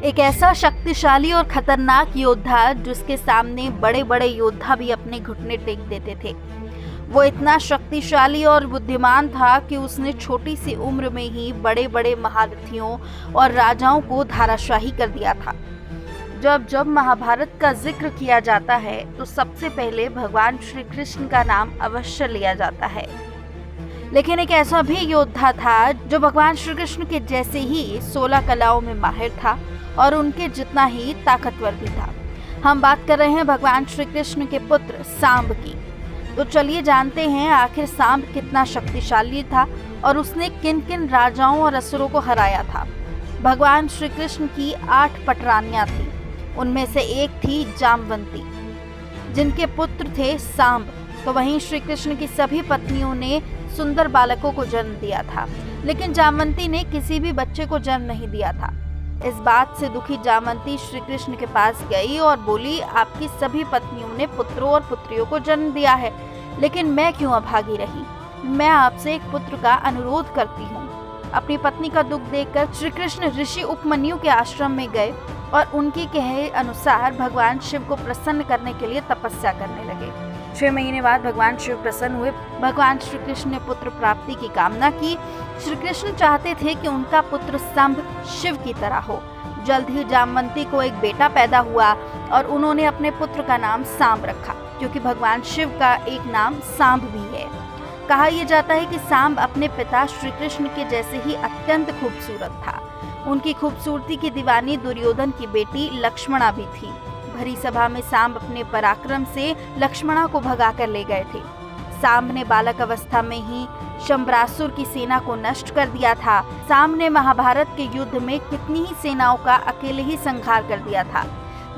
एक ऐसा शक्तिशाली और खतरनाक योद्धा जिसके सामने बड़े बड़े योद्धा भी अपने घुटने टेक देते थे। वो इतना शक्तिशाली और बुद्धिमान था कि उसने छोटी सी उम्र में ही बड़े बड़े महारथियों और राजाओं को धाराशाही कर दिया था। जब जब महाभारत का जिक्र किया जाता है तो सबसे पहले भगवान श्री कृष्ण का नाम अवश्य लिया जाता है। लेकिन एक ऐसा भी योद्धा था जो भगवान श्री कृष्ण के जैसे ही 16 कलाओं में माहिर था और उनके जितना ही ताकतवर भी था। हम बात कर रहे हैं भगवान श्री कृष्ण के पुत्र सांब की। तो चलिए जानते हैं आखिर सांब कितना शक्तिशाली था और उसने किन किन राजाओं और असुरों को हराया था। भगवान श्री कृष्ण की 8 पटरानियां थी। उनमें से एक थी जामवंती, जिनके पुत्र थे सांब। तो वहीं श्री कृष्ण की सभी पत्नियों ने सुंदर बालकों को जन्म दिया था, लेकिन जामवंती ने किसी भी बच्चे को जन्म नहीं दिया था। इस बात से दुखी जामवंती श्री कृष्ण के पास गई और बोली, आपकी सभी पत्नियों ने पुत्रों और पुत्रियों को जन्म दिया है, लेकिन मैं क्यों अभागी रही। मैं आपसे एक पुत्र का अनुरोध करती हूँ। अपनी पत्नी का दुख देखकर श्री कृष्ण ऋषि उपमन्यु के आश्रम में गए और उनके कहे अनुसार भगवान शिव को प्रसन्न करने के लिए तपस्या करने लगे। 6 महीने बाद भगवान शिव प्रसन्न हुए। भगवान श्री कृष्ण ने पुत्र प्राप्ति की कामना की। श्री कृष्ण चाहते थे कि उनका पुत्र सांब शिव की तरह हो। जल्द ही जामवंती को एक बेटा पैदा हुआ और उन्होंने अपने पुत्र का नाम सांब रखा, क्योंकि भगवान शिव का एक नाम सांब भी है। कहा यह जाता है कि सांब अपने पिता श्री कृष्ण के जैसे ही अत्यंत खूबसूरत था। उनकी खूबसूरती की दीवानी दुर्योधन की बेटी लक्ष्मणा भी थी। भरी सभा में सांब अपने पराक्रम से लक्ष्मणा को भगा कर ले गए थे। सांब ने बालक अवस्था में ही शंबरासुर की सेना को नष्ट कर दिया था। सांब ने महाभारत के युद्ध में कितनी ही सेनाओं का अकेले ही संहार कर दिया था।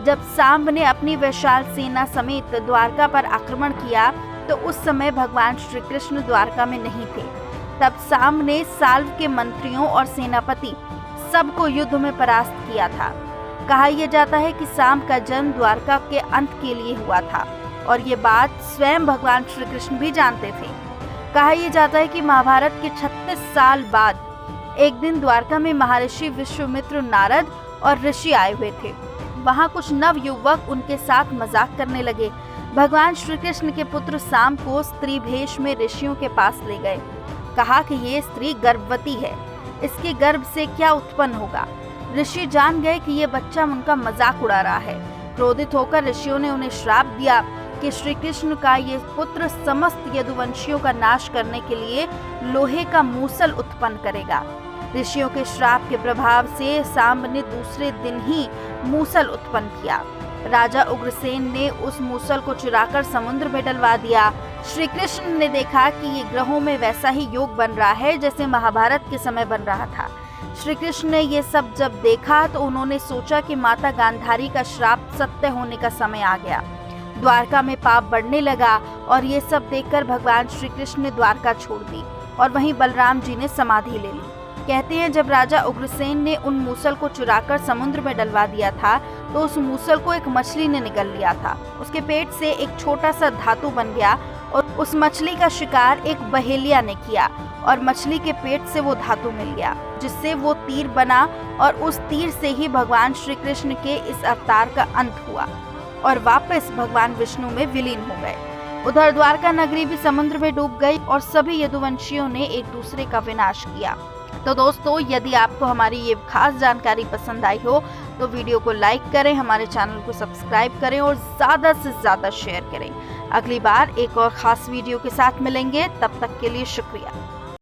जब सांब ने अपनी विशाल सेना समेत द्वारका पर आक्रमण किया तो उस समय भगवान श्री कृष्ण द्वारका में नहीं थे। तब सांब ने साल्व के मंत्रियों और सेनापति सबको युद्ध में परास्त किया था। कहा यह जाता है कि सांब का जन्म द्वारका के अंत के लिए हुआ था और ये बात स्वयं भगवान श्री कृष्ण भी जानते थे। कहा यह जाता है कि महाभारत के 36 साल बाद एक दिन द्वारका में महर्षि विश्वामित्र, नारद और ऋषि आए हुए थे। वहां कुछ नव युवक उनके साथ मजाक करने लगे। भगवान श्री कृष्ण के पुत्र सांब को स्त्री भेष में ऋषियों के पास ले गए। कहा कि ये स्त्री गर्भवती है, इसके गर्भ से क्या उत्पन्न होगा। ऋषि जान गए कि ये बच्चा उनका मजाक उड़ा रहा है। क्रोधित होकर ऋषियों ने उन्हें श्राप दिया कि श्री कृष्ण का ये पुत्र समस्त यदुवंशियों का नाश करने के लिए लोहे का मूसल उत्पन्न करेगा। ऋषियों के श्राप के प्रभाव से सांब ने दूसरे दिन ही मूसल उत्पन्न किया। राजा उग्रसेन ने उस मूसल को चुराकर समुद्र में डलवा दिया। श्री कृष्ण ने देखा कि ये ग्रहों में वैसा ही योग बन रहा है जैसे महाभारत के समय बन रहा था। श्री कृष्ण ने ये सब जब देखा तो उन्होंने सोचा कि माता गांधारी का श्राप सत्य होने का समय आ गया। द्वारका में पाप बढ़ने लगा और ये सब देखकर भगवान श्री कृष्ण ने द्वारका छोड़ दी और वहीं बलराम जी ने समाधि ले ली। कहते हैं जब राजा उग्रसेन ने उन मूसल को चुराकर समुद्र में डलवा दिया था तो उस मूसल को एक मछली ने निगल लिया था। उसके पेट से एक छोटा सा धातु बन गया और उस मछली का शिकार एक बहेलिया ने किया और मछली के पेट से वो धातु मिल गया, जिससे वो तीर बना और उस तीर से ही भगवान श्री कृष्ण के इस अवतार का अंत हुआ और वापस भगवान विष्णु में विलीन हो गए। उधर द्वारका नगरी भी समुद्र में डूब गई और सभी यदुवंशियों ने एक दूसरे का विनाश किया। तो दोस्तों, यदि आपको हमारी ये खास जानकारी पसंद आई हो तो वीडियो को लाइक करें, हमारे चैनल को सब्सक्राइब करें और ज़्यादा से ज़्यादा शेयर करें। अगली बार एक और ख़ास वीडियो के साथ मिलेंगे, तब तक के लिए शुक्रिया।